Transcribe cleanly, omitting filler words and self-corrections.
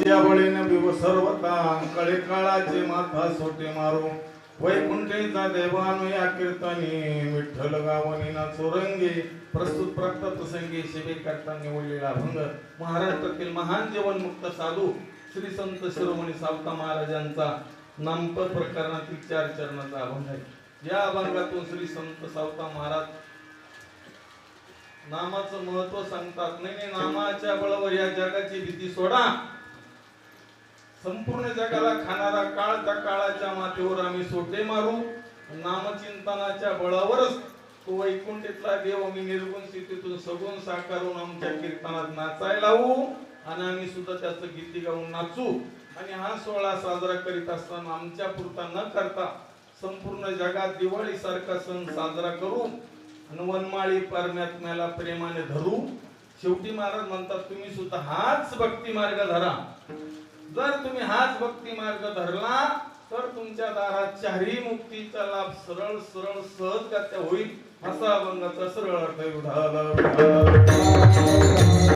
नामाची आवळीने विव सर्वता कळे काळाचे माथा सोटे मारू वैकुंठेचा देवानु या कीर्तनी विठ्ठल गावनी ना चोरंगी प्रस्तुत प्रक्त संगी शिवे करता निवडलेला अभंग महाराष्ट्रातील महान जीवनमुक्त साधू श्री संत शिरोमणी सावता महाराजांचा नामपद प्रकरणातील 4 चरणाचा अभंग आहे। या अभंगातून श्री संत सावता महाराज नामाचं महत्व सांगतात। नाही नामाच्या बळावर या जगाची भीती सोडा, संपूर्ण जगाला खाणारा काळ त्या काळाच्या माथेवर आम्ही सोटे मारू, नामचिंतनाच्या बळावरच तो वैकुंठीतला देव आम्ही निर्गुण स्थितीतून सगुण साकारून आमच्या कीर्तनात नाचायला लावू आणि आम्ही सुद्धा त्याचं गीती गाऊन नाचू आणि हा सोहळा साजरा करीत असताना आमच्या पुरता न करता संपूर्ण जगात दिवाळी सारखा सण साजरा करू आणि वनमाळी परमात्म्याला प्रेमाने धरू। शेवटी महाराज म्हणतात तुम्ही सुद्धा हाच भक्ती मार्ग धरा। जर तुम्ही हाच भक्ती मार्ग धरला तर तुमच्या दारात चारही मुक्तीचा लाभ सरळ सरळ सहजगत्या होईल। असा अभंगाचा सरळ अर्थ